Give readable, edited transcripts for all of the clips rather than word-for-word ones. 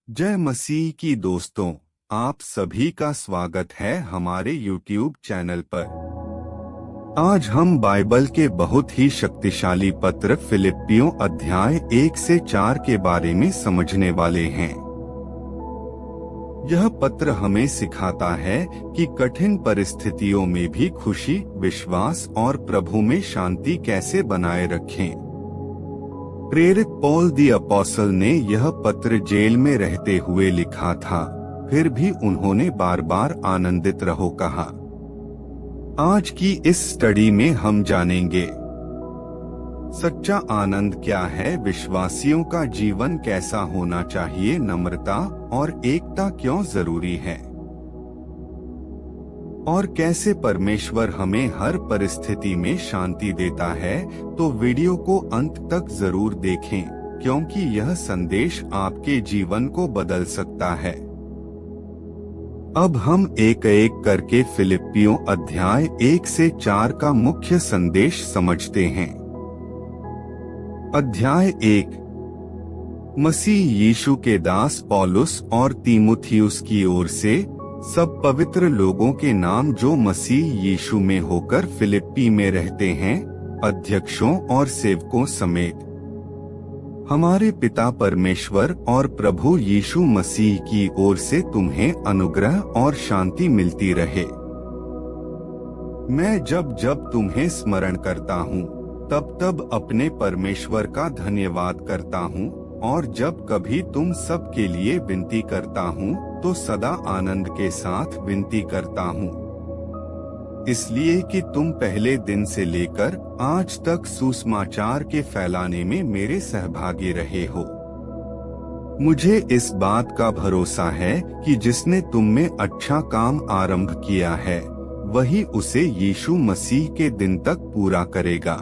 जय मसीह की दोस्तों, आप सभी का स्वागत है हमारे YouTube चैनल पर। आज हम बाइबल के बहुत ही शक्तिशाली पत्र फिलिप्पियों अध्याय 1 से 4 के बारे में समझने वाले हैं। यह पत्र हमें सिखाता है कि कठिन परिस्थितियों में भी खुशी, विश्वास और प्रभु में शांति कैसे बनाए रखें। प्रेरित पॉल दी अपोस्टल ने यह पत्र जेल में रहते हुए लिखा था, फिर भी उन्होंने बार बार आनंदित रहो कहा। आज की इस स्टडी में हम जानेंगे सच्चा आनंद क्या है, विश्वासियों का जीवन कैसा होना चाहिए, नम्रता और एकता क्यों जरूरी है, और कैसे परमेश्वर हमें हर परिस्थिति में शांति देता है। तो वीडियो को अंत तक जरूर देखें, क्योंकि यह संदेश आपके जीवन को बदल सकता है। अब हम एक एक करके फिलिप्पियों अध्याय 1 से 4 का मुख्य संदेश समझते हैं। अध्याय 1। मसीह यीशु के दास पौलुस और तीमुथियुस की ओर से सब पवित्र लोगों के नाम जो मसीह यीशु में होकर फिलिप्पी में रहते हैं, अध्यक्षों और सेवकों समेत, हमारे पिता परमेश्वर और प्रभु यीशु मसीह की ओर से तुम्हें अनुग्रह और शांति मिलती रहे। मैं जब जब तुम्हें स्मरण करता हूँ, तब तब अपने परमेश्वर का धन्यवाद करता हूँ, और जब कभी तुम सब के लिए विनती करता हूँ तो सदा आनंद के साथ विनती करता हूँ, इसलिए कि तुम पहले दिन से लेकर आज तक सुसमाचार के फैलाने में मेरे सहभागी रहे हो। मुझे इस बात का भरोसा है कि जिसने तुम में अच्छा काम आरंभ किया है, वही उसे यीशु मसीह के दिन तक पूरा करेगा।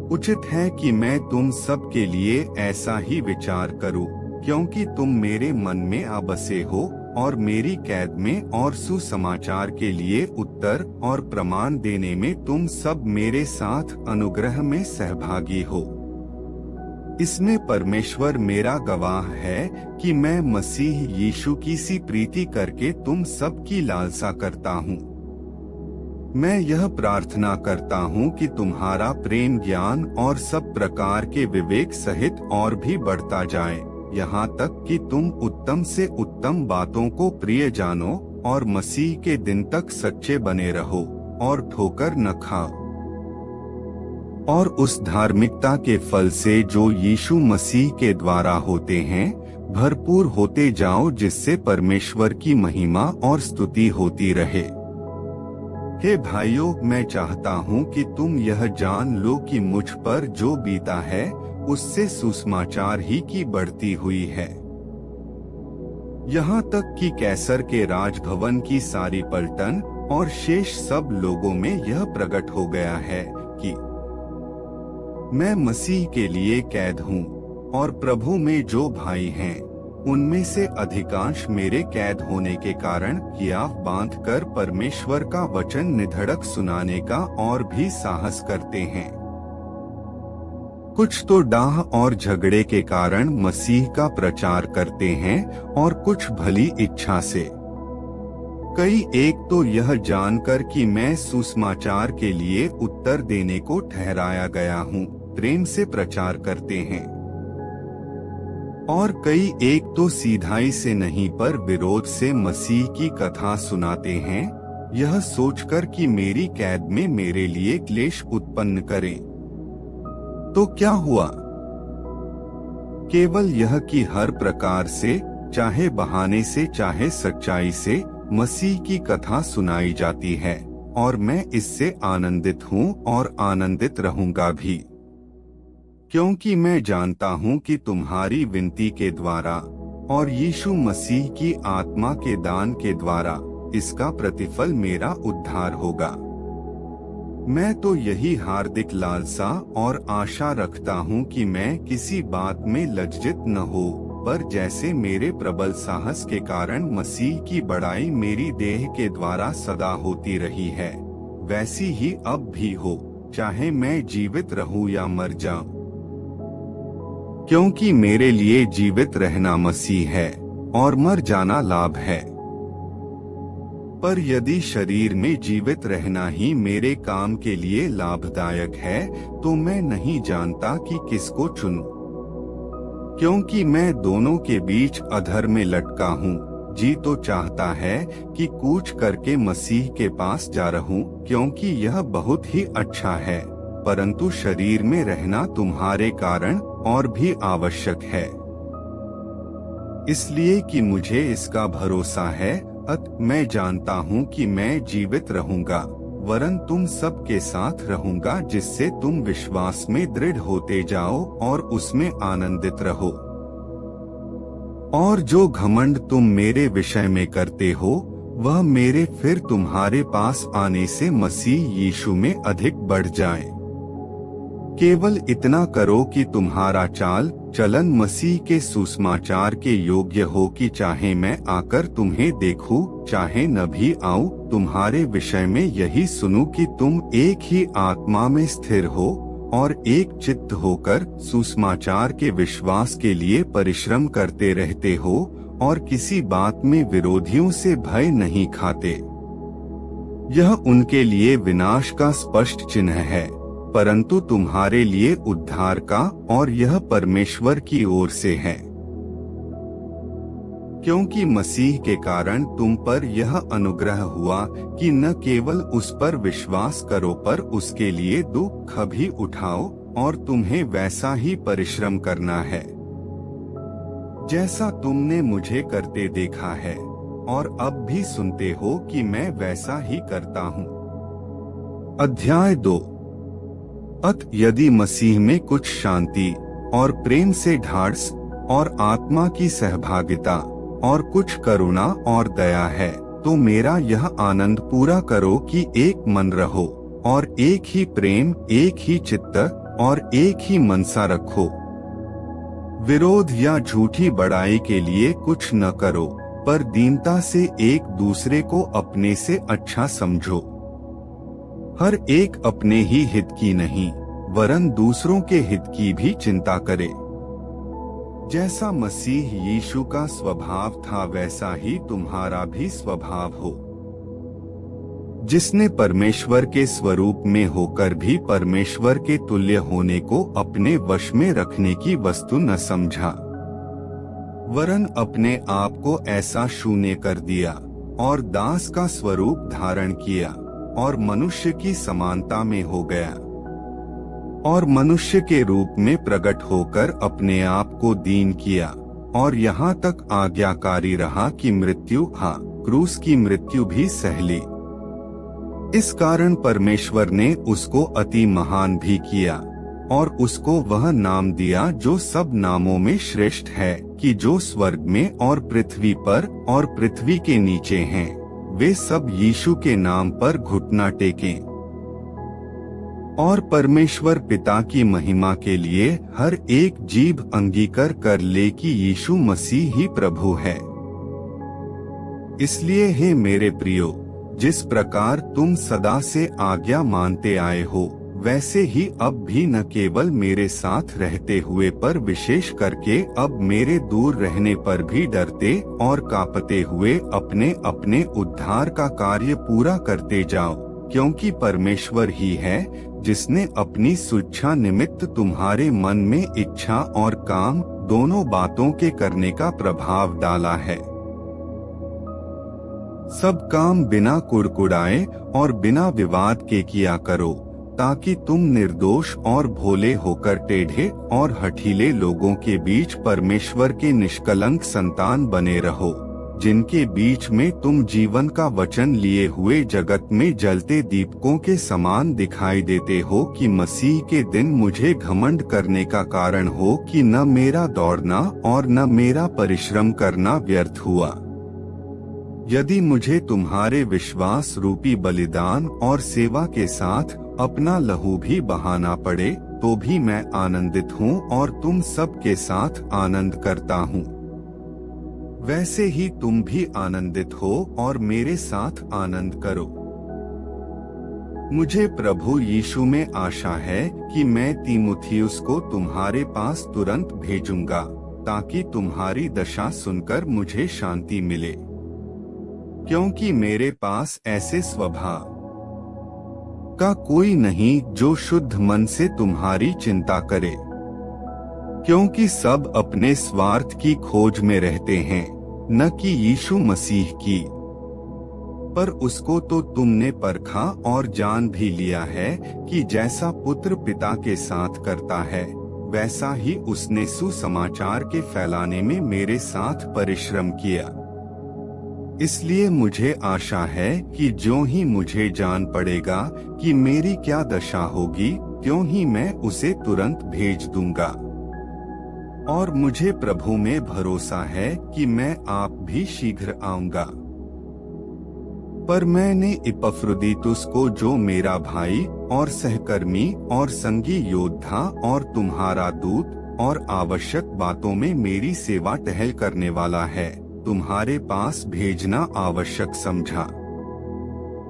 उचित है कि मैं तुम सब के लिए ऐसा ही विचार करूं, क्योंकि तुम मेरे मन में आ बसे हो और मेरी कैद में और सुसमाचार के लिए उत्तर और प्रमाण देने में तुम सब मेरे साथ अनुग्रह में सहभागी हो। इसमें परमेश्वर मेरा गवाह है कि मैं मसीह यीशु की सी प्रीति करके तुम सब की लालसा करता हूँ। मैं यह प्रार्थना करता हूँ कि तुम्हारा प्रेम, ज्ञान और सब प्रकार के विवेक सहित और भी बढ़ता जाए, यहाँ तक कि तुम उत्तम से उत्तम बातों को प्रिय जानो और मसीह के दिन तक सच्चे बने रहो और ठोकर न खाओ, और उस धार्मिकता के फल से जो यीशु मसीह के द्वारा होते हैं भरपूर होते जाओ, जिससे परमेश्वर की महिमा और स्तुति होती रहे। हे भाइयों, मैं चाहता हूँ कि तुम यह जान लो कि मुझ पर जो बीता है उससे सुसमाचार ही की बढ़ती हुई है। यहाँ तक कि कैसर के राजभवन की सारी पलटन और शेष सब लोगों में यह प्रकट हो गया है कि मैं मसीह के लिए कैद हूँ, और प्रभु में जो भाई हैं उनमें से अधिकांश मेरे कैद होने के कारण हियाव बांधकर परमेश्वर का वचन निधड़क सुनाने का और भी साहस करते हैं। कुछ तो डाह और झगड़े के कारण मसीह का प्रचार करते हैं, और कुछ भली इच्छा से। कई एक तो यह जानकर कि मैं सुसमाचार के लिए उत्तर देने को ठहराया गया हूँ, प्रेम से प्रचार करते हैं, और कई एक तो सीधाई से नहीं पर विरोध से मसीह की कथा सुनाते हैं, यह सोचकर कि मेरी कैद में मेरे लिए क्लेश उत्पन्न करें। तो क्या हुआ? केवल यह कि हर प्रकार से, चाहे बहाने से चाहे सच्चाई से, मसीह की कथा सुनाई जाती है, और मैं इससे आनंदित हूँ और आनंदित रहूंगा भी, क्योंकि मैं जानता हूँ कि तुम्हारी विनती के द्वारा और यीशु मसीह की आत्मा के दान के द्वारा इसका प्रतिफल मेरा उद्धार होगा। मैं तो यही हार्दिक लालसा और आशा रखता हूँ कि मैं किसी बात में लज्जित न हो, पर जैसे मेरे प्रबल साहस के कारण मसीह की बड़ाई मेरी देह के द्वारा सदा होती रही है, वैसी ही अब भी हो, चाहे मैं जीवित रहूं या मर जाऊं। क्योंकि मेरे लिए जीवित रहना मसीह है और मर जाना लाभ है। पर यदि शरीर में जीवित रहना ही मेरे काम के लिए लाभदायक है, तो मैं नहीं जानता कि किसको चुनूं। क्योंकि मैं दोनों के बीच अधर में लटका हूँ। जी तो चाहता है कि कूच करके मसीह के पास जा रहूं, क्योंकि यह बहुत ही अच्छा है, परंतु शरीर में रहना तुम्हारे कारण और भी आवश्यक है। इसलिए कि मुझे इसका भरोसा है, मैं जानता हूँ कि मैं जीवित रहूंगा, वरन तुम सब के साथ रहूंगा, जिससे तुम विश्वास में दृढ़ होते जाओ और उसमें आनंदित रहो। और जो घमंड तुम मेरे विषय में करते हो, वह मेरे फिर तुम्हारे पास आने से मसीह यीशु में अधिक बढ़ जाए। केवल इतना करो कि तुम्हारा चाल चलन मसीह के सुसमाचार के योग्य हो, कि चाहे मैं आकर तुम्हें देखूं, चाहे न भी आऊं, तुम्हारे विषय में यही सुनूं कि तुम एक ही आत्मा में स्थिर हो और एक चित्त होकर सुसमाचार के विश्वास के लिए परिश्रम करते रहते हो और किसी बात में विरोधियों से भय नहीं खाते। यह उनके लिए विनाश का स्पष्ट चिन्ह है, परंतु तुम्हारे लिए उद्धार का, और यह परमेश्वर की ओर से है। क्योंकि मसीह के कारण तुम पर यह अनुग्रह हुआ कि न केवल उस पर विश्वास करो, पर उसके लिए दुख भी उठाओ, और तुम्हें वैसा ही परिश्रम करना है जैसा तुमने मुझे करते देखा है, और अब भी सुनते हो कि मैं वैसा ही करता हूँ। अध्याय 2। यदि मसीह में कुछ शांति और प्रेम से ढाढ़स और आत्मा की सहभागिता और कुछ करुणा और दया है, तो मेरा यह आनंद पूरा करो कि एक मन रहो और एक ही प्रेम, एक ही चित्त और एक ही मनसा रखो। विरोध या झूठी बड़ाई के लिए कुछ न करो, पर दीनता से एक दूसरे को अपने से अच्छा समझो। हर एक अपने ही हित की नहीं, वरन दूसरों के हित की भी चिंता करे। जैसा मसीह यीशु का स्वभाव था, वैसा ही तुम्हारा भी स्वभाव हो, जिसने परमेश्वर के स्वरूप में होकर भी परमेश्वर के तुल्य होने को अपने वश में रखने की वस्तु न समझा, वरन अपने आप को ऐसा शून्य कर दिया और दास का स्वरूप धारण किया और मनुष्य की समानता में हो गया, और मनुष्य के रूप में प्रकट होकर अपने आप को दीन किया, और यहाँ तक आज्ञाकारी रहा कि मृत्यु, क्रूस की मृत्यु भी सह ली। इस कारण परमेश्वर ने उसको अति महान भी किया और उसको वह नाम दिया जो सब नामों में श्रेष्ठ है, कि जो स्वर्ग में और पृथ्वी पर और पृथ्वी के नीचे हैं, वे सब यीशु के नाम पर घुटना टेकें। और परमेश्वर पिता की महिमा के लिए हर एक जीभ अंगीकार कर ले कि यीशु मसीह ही प्रभु है। इसलिए हे मेरे प्रियो, जिस प्रकार तुम सदा से आज्ञा मानते आए हो, वैसे ही अब भी न केवल मेरे साथ रहते हुए, पर विशेष करके अब मेरे दूर रहने पर भी डरते और कांपते हुए अपने अपने उद्धार का कार्य पूरा करते जाओ, क्योंकि परमेश्वर ही है जिसने अपनी स्वेच्छा निमित्त तुम्हारे मन में इच्छा और काम दोनों बातों के करने का प्रभाव डाला है। सब काम बिना कुड़कुड़ाए और बिना विवाद के किया करो, ताकि तुम निर्दोष और भोले होकर टेढ़े और हठीले लोगों के बीच परमेश्वर के निष्कलंक संतान बने रहो, जिनके बीच में तुम जीवन का वचन लिए हुए जगत में जलते दीपकों के समान दिखाई देते हो, कि मसीह के दिन मुझे घमंड करने का कारण हो कि न मेरा दौड़ना और न मेरा परिश्रम करना व्यर्थ हुआ। यदि मुझे तुम्हारे विश्वास रूपी बलिदान और सेवा के साथ अपना लहू भी बहाना पड़े, तो भी मैं आनंदित हूँ और तुम सब के साथ आनंद करता हूँ। वैसे ही तुम भी आनंदित हो और मेरे साथ आनंद करो। मुझे प्रभु यीशु में आशा है कि मैं तीमुथियुस को तुम्हारे पास तुरंत भेजूंगा, ताकि तुम्हारी दशा सुनकर मुझे शांति मिले, क्योंकि मेरे पास ऐसे स्वभाव का कोई नहीं जो शुद्ध मन से तुम्हारी चिंता करे, क्योंकि सब अपने स्वार्थ की खोज में रहते हैं, न कि यीशु मसीह की। पर उसको तो तुमने परखा और जान भी लिया है कि जैसा पुत्र पिता के साथ करता है, वैसा ही उसने सुसमाचार के फैलाने में मेरे साथ परिश्रम किया। इसलिए मुझे आशा है कि ज्यों ही मुझे जान पड़ेगा कि मेरी क्या दशा होगी, त्यों ही मैं उसे तुरंत भेज दूंगा। और मुझे प्रभु में भरोसा है कि मैं आप भी शीघ्र आऊंगा। पर मैंने इपफ्रुदीतुस को, जो मेरा भाई और सहकर्मी और संगी योद्धा और तुम्हारा दूत और आवश्यक बातों में मेरी सेवा टहल करने वाला है, तुम्हारे पास भेजना आवश्यक समझा,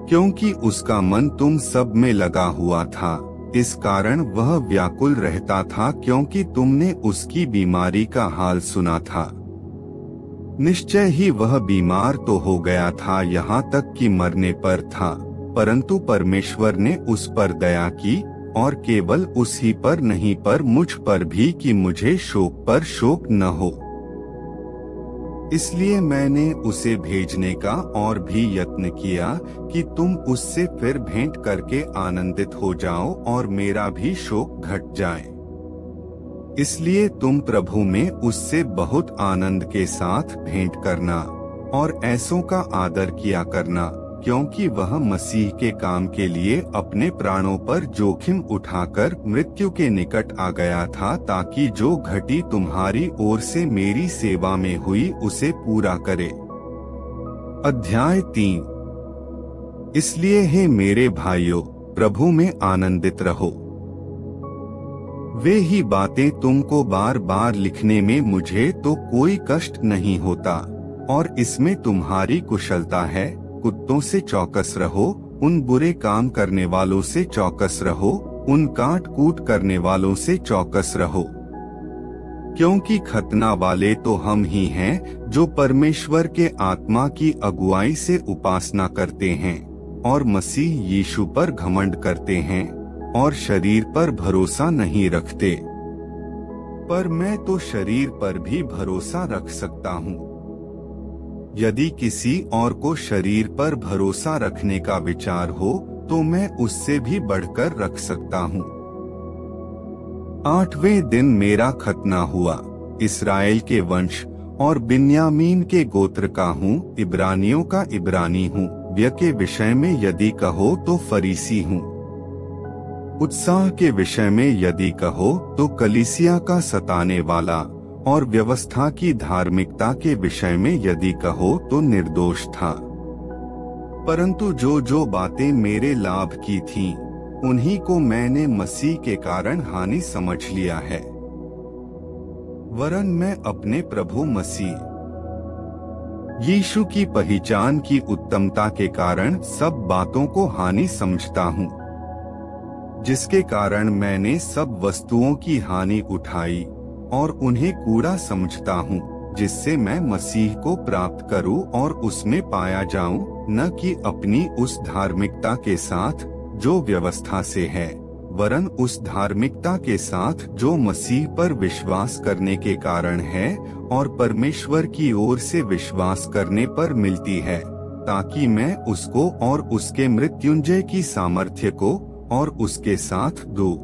क्योंकि उसका मन तुम सब में लगा हुआ था। इस कारण वह व्याकुल रहता था, क्योंकि तुमने उसकी बीमारी का हाल सुना था। निश्चय ही वह बीमार तो हो गया था, यहाँ तक कि मरने पर था, परंतु परमेश्वर ने उस पर दया की, और केवल उसी पर नहीं पर मुझ पर भी, कि मुझे शोक पर शोक न हो। इसलिए मैंने उसे भेजने का और भी यत्न किया कि तुम उससे फिर भेंट करके आनंदित हो जाओ और मेरा भी शोक घट जाए। इसलिए तुम प्रभु में उससे बहुत आनंद के साथ भेंट करना और ऐसों का आदर किया करना, क्योंकि वह मसीह के काम के लिए अपने प्राणों पर जोखिम उठाकर मृत्यु के निकट आ गया था, ताकि जो घटी तुम्हारी ओर से मेरी सेवा में हुई उसे पूरा करे। अध्याय 3। इसलिए हे मेरे भाइयों, प्रभु में आनंदित रहो। वे ही बातें तुमको बार बार लिखने में मुझे तो कोई कष्ट नहीं होता, और इसमें तुम्हारी कुशलता है। कुत्तों से चौकस रहो, उन बुरे काम करने वालों से चौकस रहो, उन काट कूट करने वालों से चौकस रहो, क्योंकि खतना वाले तो हम ही हैं, जो परमेश्वर के आत्मा की अगुवाई से उपासना करते हैं और मसीह यीशु पर घमंड करते हैं और शरीर पर भरोसा नहीं रखते। पर मैं तो शरीर पर भी भरोसा रख सकता हूँ। यदि किसी और को शरीर पर भरोसा रखने का विचार हो, तो मैं उससे भी बढ़कर रख सकता हूँ। 8वें दिन मेरा खतना हुआ। इस्राएल के वंश और बिन्यामीन के गोत्र का हूँ, इब्रानियों का इब्रानी हूँ, व्यय के विषय में यदि कहो तो फरीसी हूँ, उत्साह के विषय में यदि कहो तो कलीसिया का सताने वाला, और व्यवस्था की धार्मिकता के विषय में यदि कहो तो निर्दोष था। परंतु जो जो बातें मेरे लाभ की थीं, उन्हीं को मैंने मसीह के कारण हानि समझ लिया है। वरन मैं अपने प्रभु मसीह यीशु की पहचान की उत्तमता के कारण सब बातों को हानि समझता हूँ, जिसके कारण मैंने सब वस्तुओं की हानि उठाई और उन्हें कूड़ा समझता हूँ, जिससे मैं मसीह को प्राप्त करूँ और उसमें पाया जाऊँ, न कि अपनी उस धार्मिकता के साथ जो व्यवस्था से है, वरन उस धार्मिकता के साथ जो मसीह पर विश्वास करने के कारण है और परमेश्वर की ओर से विश्वास करने पर मिलती है, ताकि मैं उसको और उसके मृत्युंजय की सामर्थ्य को और उसके साथ दो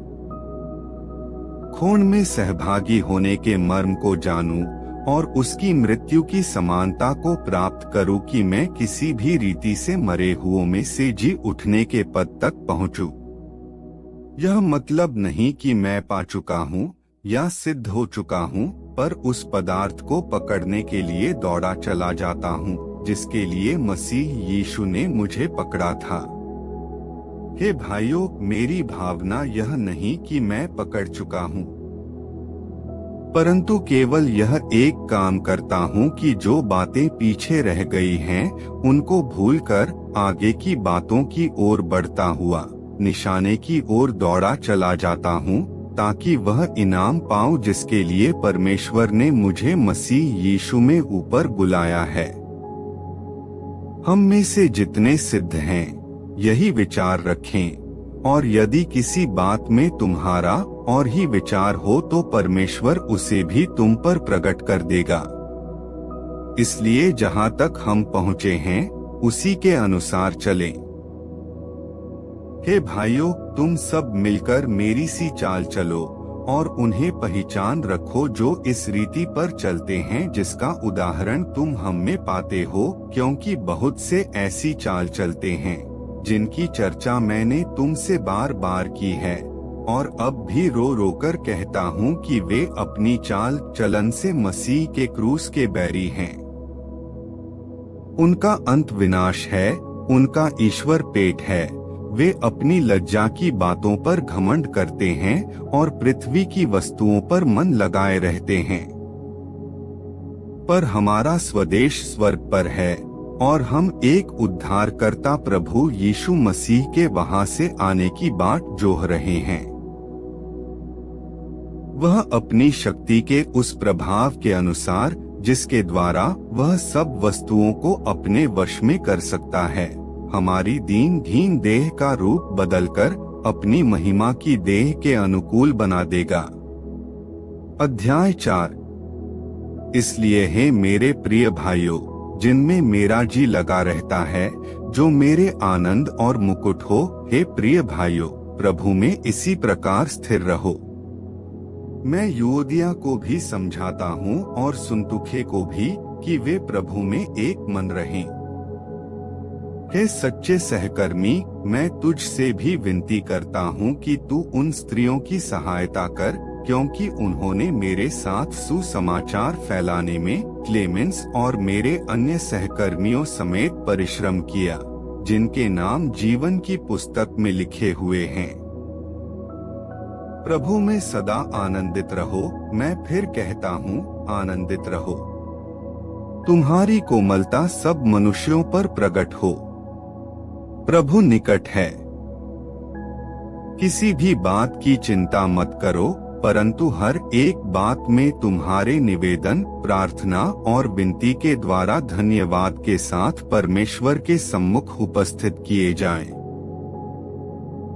खून में सहभागी होने के मर्म को जानूं और उसकी मृत्यु की समानता को प्राप्त करूं, कि मैं किसी भी रीति से मरे हुओं में से जी उठने के पद तक पहुंचूं। यह मतलब नहीं कि मैं पा चुका हूं या सिद्ध हो चुका हूं, पर उस पदार्थ को पकड़ने के लिए दौड़ा चला जाता हूं, जिसके लिए मसीह यीशु ने मुझे पकड़ा था। हे भाइयों, मेरी भावना यह नहीं कि मैं पकड़ चुका हूँ, परंतु केवल यह एक काम करता हूँ कि जो बातें पीछे रह गई हैं, उनको भूलकर आगे की बातों की ओर बढ़ता हुआ निशाने की ओर दौड़ा चला जाता हूँ, ताकि वह इनाम पाऊं जिसके लिए परमेश्वर ने मुझे मसीह यीशु में ऊपर बुलाया है। हम में से जितने सिद्ध हैं, यही विचार रखें, और यदि किसी बात में तुम्हारा और ही विचार हो तो परमेश्वर उसे भी तुम पर प्रकट कर देगा। इसलिए जहाँ तक हम पहुँचे हैं, उसी के अनुसार चलें। हे भाइयों, तुम सब मिलकर मेरी सी चाल चलो और उन्हें पहचान रखो जो इस रीति पर चलते हैं जिसका उदाहरण तुम हम में पाते हो, क्योंकि बहुत से ऐसी चाल चलते हैं जिनकी चर्चा मैंने तुमसे बार बार की है, और अब भी रो रो कर कहता हूँ कि वे अपनी चाल चलन से मसीह के क्रूस के बैरी हैं। उनका अंत विनाश है, उनका ईश्वर पेट है। वे अपनी लज्जा की बातों पर घमंड करते हैं और पृथ्वी की वस्तुओं पर मन लगाए रहते हैं। पर हमारा स्वदेश स्वर्ग पर है, और हम एक उद्धारकर्ता प्रभु यीशु मसीह के वहां से आने की बाट जोह रहे हैं। वह अपनी शक्ति के उस प्रभाव के अनुसार जिसके द्वारा वह सब वस्तुओं को अपने वश में कर सकता है, हमारी दीन देह का रूप बदलकर अपनी महिमा की देह के अनुकूल बना देगा। अध्याय 4। इसलिए हे मेरे प्रिय भाइयों, जिनमें मेरा जी लगा रहता है, जो मेरे आनंद और मुकुट हो, हे प्रिय भाइयों, प्रभु में इसी प्रकार स्थिर रहो। मैं यूओदिया को भी समझाता हूँ और सुन्तुखे को भी, कि वे प्रभु में एक मन रहें। हे सच्चे सहकर्मी, मैं तुझ से भी विनती करता हूँ कि तू उन स्त्रियों की सहायता कर, क्योंकि उन्होंने मेरे साथ सुसमाचार फैलाने में क्लेमेंस और मेरे अन्य सहकर्मियों समेत परिश्रम किया, जिनके नाम जीवन की पुस्तक में लिखे हुए हैं। प्रभु में सदा आनंदित रहो। मैं फिर कहता हूँ, आनंदित रहो। तुम्हारी कोमलता सब मनुष्यों पर प्रकट हो। प्रभु निकट है। किसी भी बात की चिंता मत करो, परंतु हर एक बात में तुम्हारे निवेदन, प्रार्थना और विनती के द्वारा धन्यवाद के साथ परमेश्वर के सम्मुख उपस्थित किए जाएं।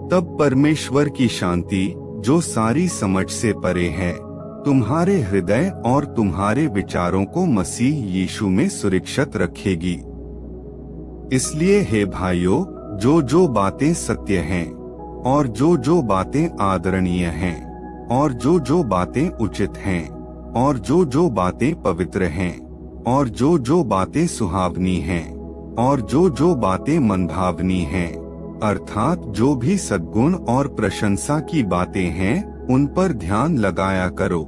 तब परमेश्वर की शांति, जो सारी समझ से परे है, तुम्हारे हृदय और तुम्हारे विचारों को मसीह यीशु में सुरक्षित रखेगी। इसलिए हे भाइयों, जो बातें सत्य हैं, और जो बातें आदरणीय हैं, और जो बातें उचित हैं, और जो बातें पवित्र हैं, और जो बातें सुहावनी हैं, और जो बातें मनभावनी हैं, अर्थात जो भी सद्गुण और प्रशंसा की बातें हैं, उन पर ध्यान लगाया करो।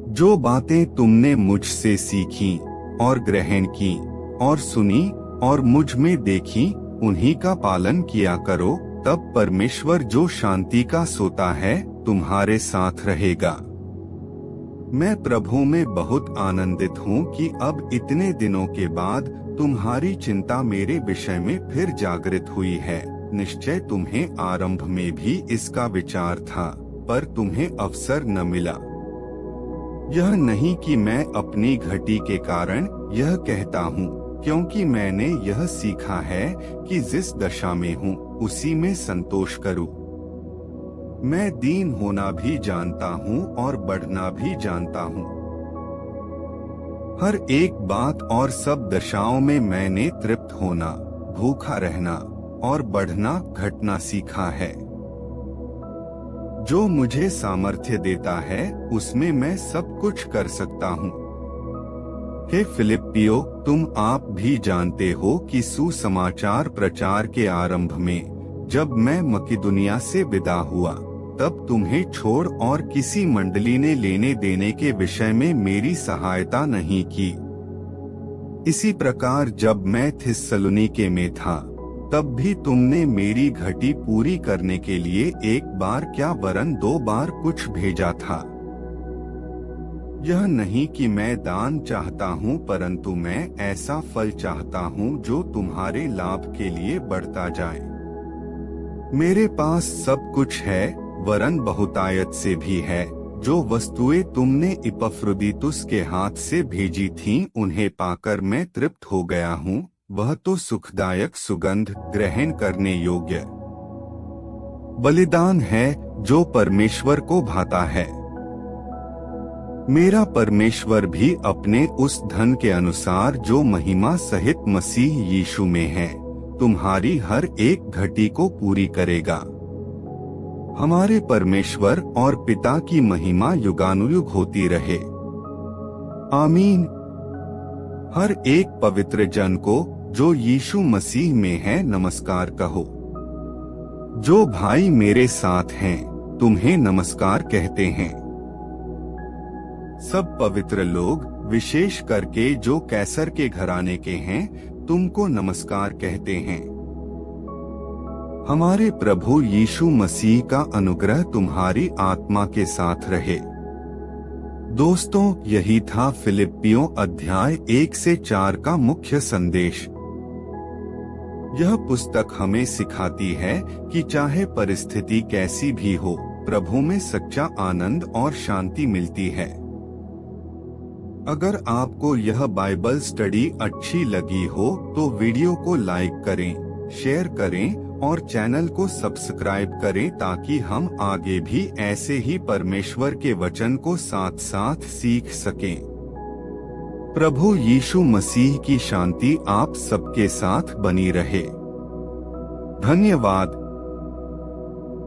जो बातें तुमने मुझसे सीखी और ग्रहण की और सुनी और मुझ में देखी, उन्हीं का पालन किया करो, तब परमेश्वर जो शांति का सोता है तुम्हारे साथ रहेगा। मैं प्रभु में बहुत आनंदित हूँ कि अब इतने दिनों के बाद तुम्हारी चिंता मेरे विषय में फिर जागृत हुई है। निश्चय तुम्हें आरंभ में भी इसका विचार था, पर तुम्हें अवसर न मिला। यह नहीं कि मैं अपनी घटी के कारण यह कहता हूँ, क्योंकि मैंने यह सीखा है कि जिस दशा में हूँ उसी में संतोष करूँ। मैं दीन होना भी जानता हूँ और बढ़ना भी जानता हूँ। हर एक बात और सब दशाओं में मैंने तृप्त होना, भूखा रहना और बढ़ना घटना सीखा है। जो मुझे सामर्थ्य देता है, उसमें मैं सब कुछ कर सकता हूँ। हे फिलिप्पियों, तुम आप भी जानते हो कि सुसमाचार प्रचार के आरंभ में जब मैं मकिदुनिया से विदा हुआ, तब तुम्हें छोड़ और किसी मंडली ने लेने देने के विषय में मेरी सहायता नहीं की। इसी प्रकार जब मैं थिस्सलुनीके में था, तब भी तुमने मेरी घटी पूरी करने के लिए एक बार क्या वरन 2 बार कुछ भेजा था। यह नहीं कि मैं दान चाहता हूँ, परंतु मैं ऐसा फल चाहता हूँ जो तुम्हारे लाभ के लिए बढ़ता जाए। मेरे पास सब कुछ है, वरन बहुतायत से भी है। जो वस्तुएं तुमने इपफ्रोदीतुस के हाथ से भेजी थीं, उन्हें पाकर मैं तृप्त हो गया हूँ। वह तो सुखदायक सुगंध ग्रहण करने योग्य बलिदान है, जो परमेश्वर को भाता है। मेरा परमेश्वर भी अपने उस धन के अनुसार जो महिमा सहित मसीह यीशु में है, तुम्हारी हर एक घटी को पूरी करेगा। हमारे परमेश्वर और पिता की महिमा युगानुयुग होती रहे। आमीन। हर एक पवित्र जन को जो यीशु मसीह में है नमस्कार कहो। जो भाई मेरे साथ हैं, तुम्हें नमस्कार कहते हैं। सब पवित्र लोग, विशेष करके जो कैसर के घराने के हैं, तुमको नमस्कार कहते हैं। हमारे प्रभु यीशु मसीह का अनुग्रह तुम्हारी आत्मा के साथ रहे। दोस्तों, यही था फिलिप्पियों अध्याय 1 से 4 का मुख्य संदेश। यह पुस्तक हमें सिखाती है कि चाहे परिस्थिति कैसी भी हो, प्रभु में सच्चा आनंद और शांति मिलती है। अगर आपको यह बाइबल स्टडी अच्छी लगी हो तो वीडियो को लाइक करें, शेयर करें और चैनल को सब्सक्राइब करें, ताकि हम आगे भी ऐसे ही परमेश्वर के वचन को साथ साथ सीख सकें। प्रभु यीशु मसीह की शांति आप सबके साथ बनी रहे। धन्यवाद।